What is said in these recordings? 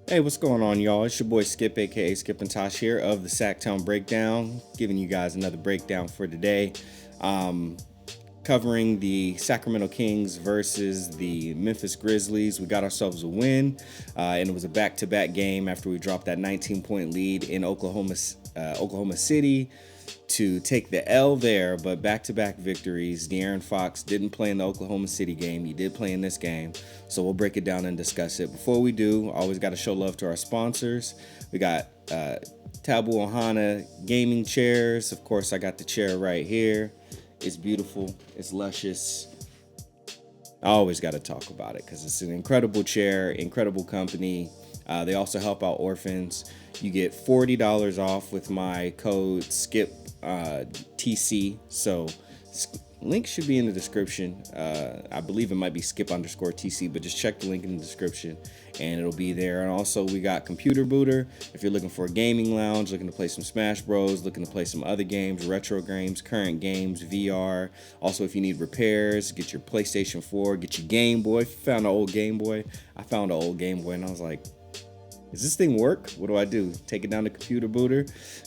Hey, what's going on, y'all? It's your boy Skip, aka Skip and Tosh here of the Sacktown Breakdown, giving you guys another breakdown for today. Um, Covering the Sacramento Kings versus the Memphis Grizzlies. We got ourselves a win, and it was a back-to-back game after we dropped that 19-point lead in Oklahoma City to take the L there, but back-to-back victories. De'Aaron Fox didn't play in the Oklahoma City game. He did play in this game, so we'll break it down and discuss it. Before we do, always got to show love to our sponsors. We got Tabu Ohana gaming chairs. Of course, I got the chair right here. It's beautiful. It's luscious. I always got to talk about it because it's an incredible chair, incredible company. They also help out orphans. You get $40 off with my code SKIP TC. Link should be in the description. I believe it might be skip_TC, but just check the link in the description and it'll be there. And also we got Computer Booter. If you're looking for a gaming lounge, looking to play some Smash Bros, looking to play some other games, retro games, current games, VR. Also, if you need repairs, get your PlayStation 4, get your Game Boy. If you found an old Game Boy, I found an old Game Boy and I was like, does this thing work? What do I do? Take it down to Computer Booter.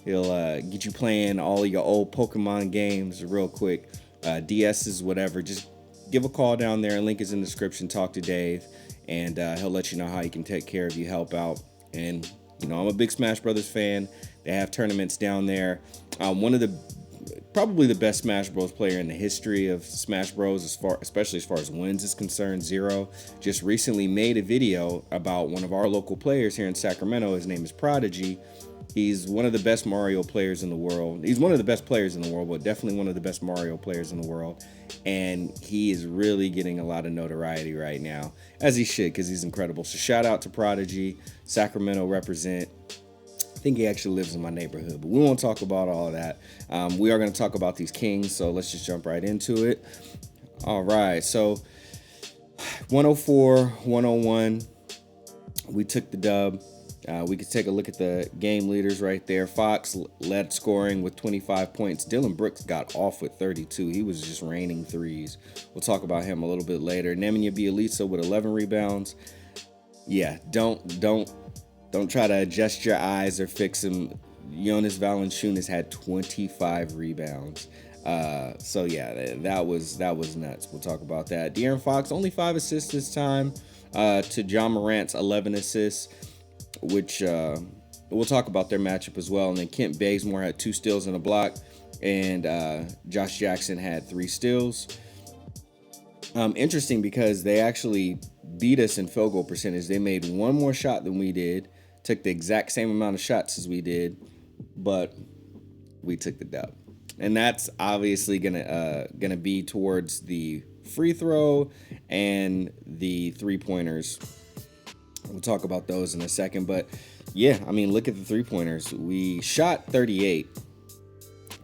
He'll get you playing all of your old Pokemon games real quick. DS's, whatever. Just give a call down there. Link is in the description. Talk to Dave, and he'll let you know how he can take care of you, help out. And I'm a big Smash Brothers fan. They have tournaments down there. Probably the best Smash Bros player in the history of Smash Bros, especially as far as wins is concerned, Zero, just recently made a video about one of our local players here in Sacramento. His name is Prodigy. He's one of the best Mario players in the world. He's one of the best players in the world, but definitely one of the best Mario players in the world. And he is really getting a lot of notoriety right now, as he should, because he's incredible. So shout out to Prodigy. Sacramento represent. I think he actually lives in my neighborhood, but we won't talk about all of that. We are going to talk about these Kings, so let's just jump right into it. All right, so 104-101, we took the dub. We could take a look at the game leaders right there. Fox led scoring with 25 points. Dillon Brooks got off with 32. He was just raining threes. We'll talk about him a little bit later. Nemanja Bjelica with 11 rebounds. Yeah, don't try to adjust your eyes or fix him. Jonas Valanciunas had 25 rebounds. So yeah, that was nuts. We'll talk about that. De'Aaron Fox only 5 assists this time to Ja Morant's 11 assists, which we'll talk about their matchup as well. And then Kent Bazemore had 2 steals and a block, and Josh Jackson had 3 steals. Interesting because they actually beat us in field goal percentage. They made one more shot than we did, took the exact same amount of shots as we did, but we took the dub. And that's obviously gonna be towards the free throw and the 3-pointers. We'll talk about those in a second, but yeah, I mean, look at the 3-pointers. We shot 38.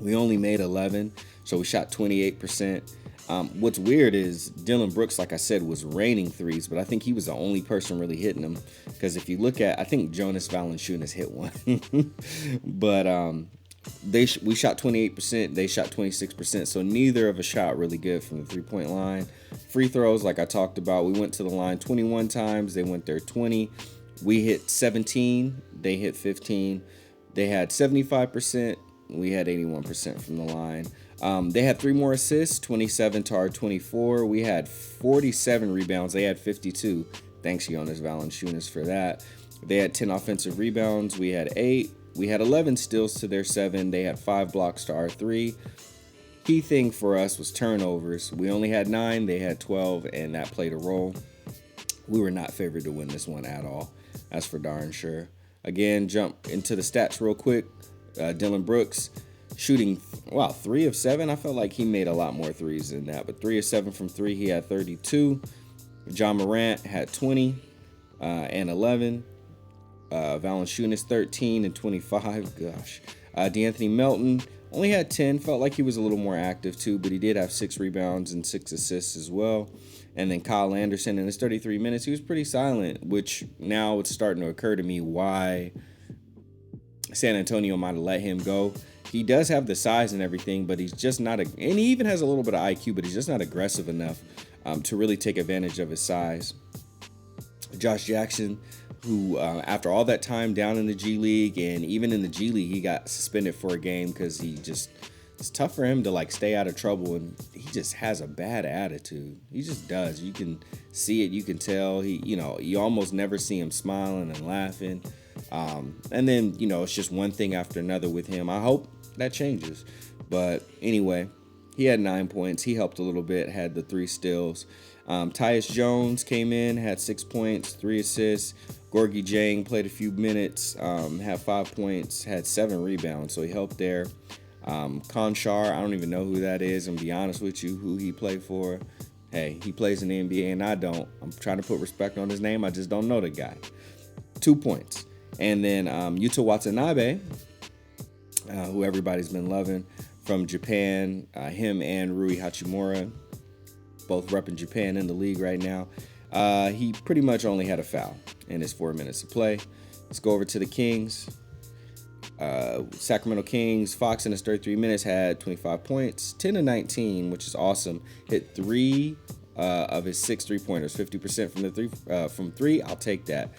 We only made 11, so we shot 28%. What's weird is Dillon Brooks, like I said, was raining threes, but I think he was the only person really hitting them. Because if you look at, I think Jonas Valanciunas hit one, but we shot 28%, they shot 26%, so neither of us shot really good from the 3-point line. Free throws, like I talked about, we went to the line 21 times, they went there 20. We hit 17, they hit 15. They had 75%, we had 81% from the line. They had 3 more assists, 27 to our 24. We had 47 rebounds, they had 52. Thanks, Jonas Valanciunas, for that. They had 10 offensive rebounds, we had 8. We had 11 steals to their 7. They had 5 blocks to our 3. Key thing for us was turnovers. We only had 9. They had 12, and that played a role. We were not favored to win this one at all. That's for darn sure. Again, jump into the stats real quick. Dillon Brooks shooting, 3 of 7. I felt like he made a lot more threes than that, but 3 of 7 from 3. He had 32. Ja Morant had 20 and 11. Valanciunas 13 and 25. Gosh. D'Anthony Melton only had 10. Felt like he was a little more active too, but he did have 6 rebounds and 6 assists as well. And then Kyle Anderson in his 33 minutes, he was pretty silent, which now it's starting to occur to me why San Antonio might have let him go. He does have the size and everything, but he's just not, and he even has a little bit of IQ, but he's just not aggressive enough to really take advantage of his size. Josh Jackson who after all that time down in the G League, and even in the G League, he got suspended for a game because it's tough for him to like stay out of trouble, and he just has a bad attitude. He just does. You can see it. You can tell. You almost never see him smiling and laughing. And then, it's just one thing after another with him. I hope that changes. But anyway, he had 9 points. He helped a little bit, had the 3 steals. Tyus Jones came in, had 6 points, 3 assists. Gorgie Jang played a few minutes, had 5 points, had 7 rebounds, so he helped there. Conchar, I don't even know who that is, and be honest with you, who he played for. Hey, he plays in the NBA and I don't. I'm trying to put respect on his name. I just don't know the guy. 2 points. And then Yuta Watanabe, who everybody's been loving, from Japan, him and Rui Hachimura, both repping Japan in the league right now. He pretty much only had a foul in his 4 minutes of play. Let's go over to the Kings. Sacramento Kings, Fox in his 33 minutes had 25 points, 10 to 19, which is awesome. Hit 3 of his 6 3-pointers, 50% from three. I'll take that.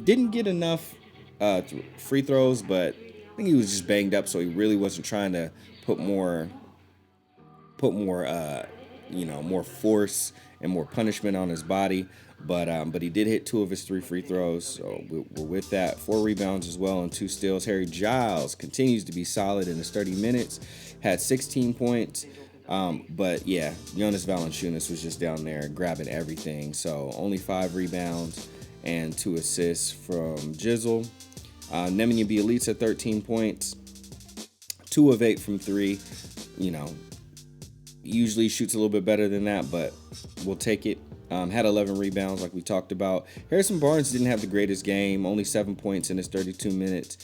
Didn't get enough free throws, but I think he was just banged up, so he really wasn't trying to put more more force and more punishment on his body. But he did hit 2 of his 3 free throws, so we're with that. 4 rebounds as well and 2 steals. Harry Giles continues to be solid in his 30 minutes, had 16 points. But yeah, Jonas Valanciunas was just down there grabbing everything. So only 5 rebounds and 2 assists from Jizzle. Nemanja Bjelica, 13 points, 2 of 8 from 3. Usually shoots a little bit better than that, but we'll take it. Had 11 rebounds, like we talked about. Harrison Barnes didn't have the greatest game, only 7 points in his 32 minutes.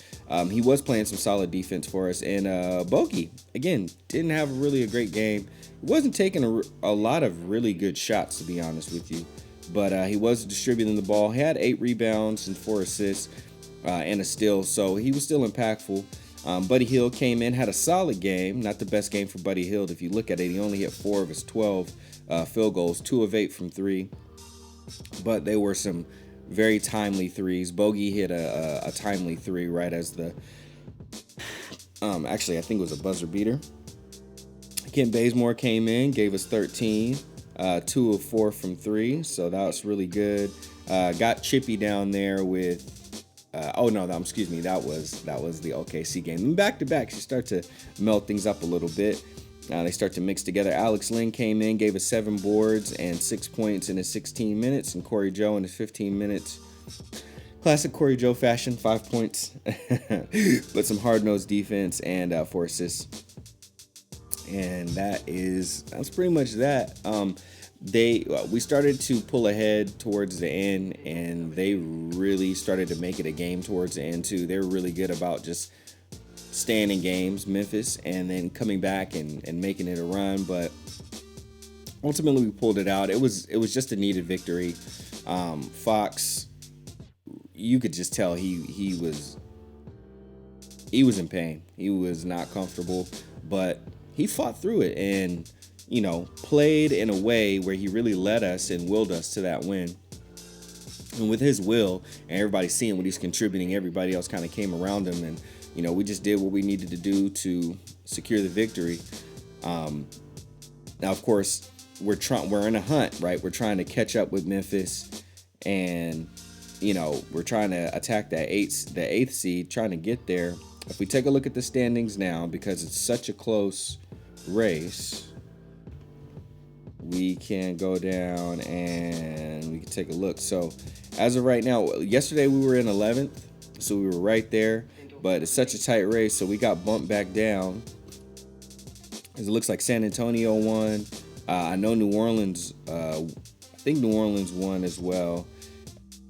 He was playing some solid defense for us. And Bogey, again, didn't have really a great game. He wasn't taking a lot of really good shots, to be honest with you. But he was distributing the ball. He had 8 rebounds and 4 assists and a steal, so he was still impactful. Buddy Hield came in, had a solid game. Not the best game for Buddy Hield. If you look at it, he only hit 4 of his 12 field goals, 2 of 8 from 3. But they were some very timely threes. Bogey hit a timely 3 right as the... actually, I think it was a buzzer beater. Kent Bazemore came in, gave us 13, 2 of 4 from 3. So that was really good. Got chippy down there with... that was the OKC game. And back-to-back, you start to melt things up a little bit. They start to mix together. Alex Len came in, gave us 7 boards and 6 points in his 16 minutes. And Corey Joe in his 15 minutes. Classic Corey Joe fashion, 5 points. But some hard-nosed defense and 4 assists. And that's pretty much that. We started to pull ahead towards the end, and they really started to make it a game towards the end too. They were really good about just staying in games, Memphis, and then coming back and making it a run. But ultimately, we pulled it out. It was just a needed victory. Fox, you could just tell he was in pain. He was not comfortable, but he fought through it and played in a way where he really led us and willed us to that win. And with his will and everybody seeing what he's contributing, everybody else kind of came around him, and we just did what we needed to do to secure the victory. Now, of course, we're in a hunt, right? We're trying to catch up with Memphis, and we're trying to attack the eighth seed, trying to get there. If we take a look at the standings now, because it's such a close race, we can go down and we can take a look. So as of right now, yesterday we were in 11th, so we were right there, but it's such a tight race, so we got bumped back down. It looks like San Antonio won. I know New Orleans, I think New Orleans won as well.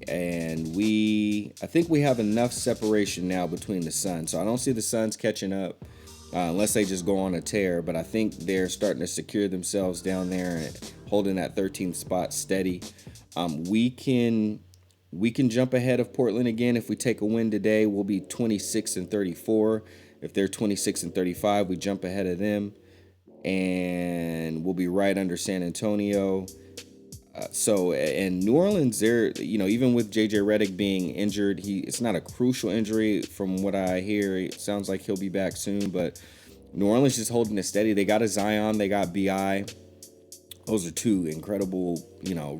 And I think we have enough separation now between the Suns. So I don't see the Suns catching up unless they just go on a tear. But I think they're starting to secure themselves down there and holding that 13th spot steady. We can jump ahead of Portland again. If we take a win today, we'll be 26-34. If they're 26-35, we jump ahead of them. And we'll be right under San Antonio. And New Orleans, they're, even with JJ Redick being injured, it's not a crucial injury from what I hear. It sounds like he'll be back soon, but New Orleans just holding it steady. They got a Zion, they got BI. Those are two incredible,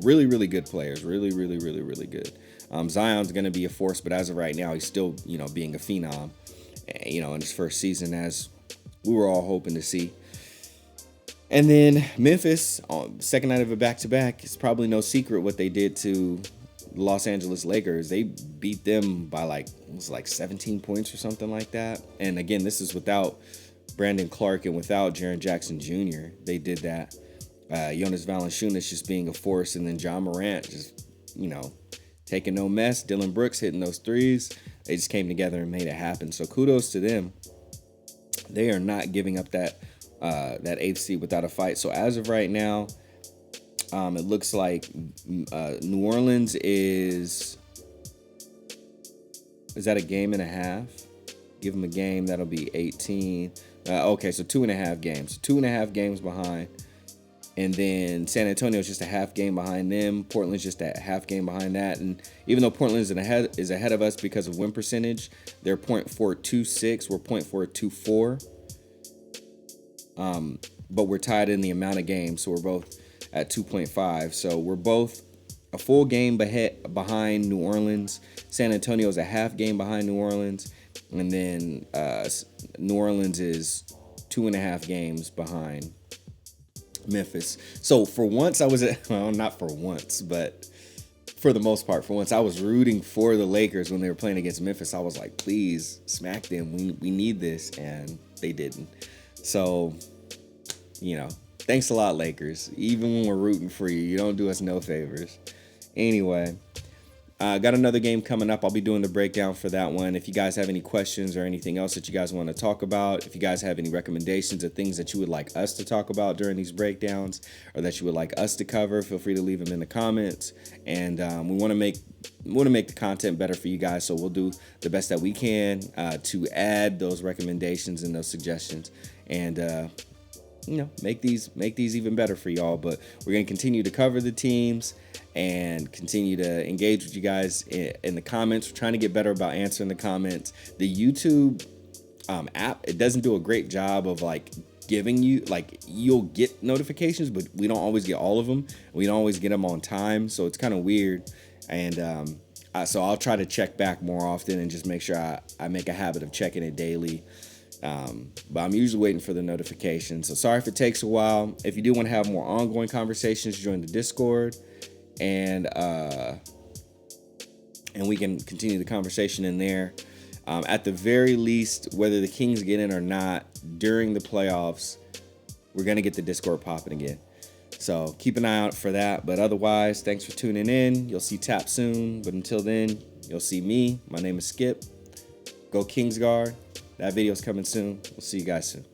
really, really good players. Really, really, really, really good. Zion's going to be a force, but as of right now, he's still, being a phenom, in his first season, as we were all hoping to see. And then Memphis, second night of a back-to-back, it's probably no secret what they did to the Los Angeles Lakers. They beat them by 17 points or something like that. And again, this is without Brandon Clark and without Jaren Jackson Jr. They did that. Jonas Valanciunas just being a force, and then Ja Morant just, taking no mess. Dylan Brooks hitting those threes. They just came together and made it happen. So kudos to them. They are not giving up that eighth seed without a fight. So as of right now, it looks like New Orleans is that a game and a half? Give them a game, that'll be 18. Okay, so 2.5 games. 2.5 games behind. And then San Antonio is just a half game behind them. Portland's just a half game behind that. And even though Portland is ahead of us because of win percentage, they're .426. We're .424. But we're tied in the amount of games, so we're both at 2.5. So we're both a full game behind New Orleans. San Antonio is a half game behind New Orleans. And then New Orleans is 2.5 games behind Memphis. So for once, not for once, but for the most part, for once, I was rooting for the Lakers when they were playing against Memphis. I was like, please smack them. We need this, and they didn't. So, thanks a lot, Lakers. Even when we're rooting for you, you don't do us no favors. Anyway, got another game coming up. I'll be doing the breakdown for that one. If you guys have any questions or anything else that you guys want to talk about, if you guys have any recommendations or things that you would like us to talk about during these breakdowns or that you would like us to cover, feel free to leave them in the comments. And we want to make the content better for you guys, so we'll do the best that we can to add those recommendations and those suggestions, and make these even better for y'all. But we're going to continue to cover the teams and continue to engage with you guys in the comments. We're trying to get better about answering the comments. The YouTube app, it doesn't do a great job of giving you, you'll get notifications, but we don't always get all of them. We don't always get them on time, so it's kind of weird. And so I'll try to check back more often and just make sure I make a habit of checking it daily. But I'm usually waiting for the notification. So sorry if it takes a while. If you do want to have more ongoing conversations, join the Discord, and we can continue the conversation in there. At the very least, whether the Kings get in or not during the playoffs, we're going to get the Discord popping again. So keep an eye out for that. But otherwise, thanks for tuning in. You'll see Tap soon. But until then, you'll see me. My name is Skip. Go Kingsguard. That video's coming soon. We'll see you guys soon.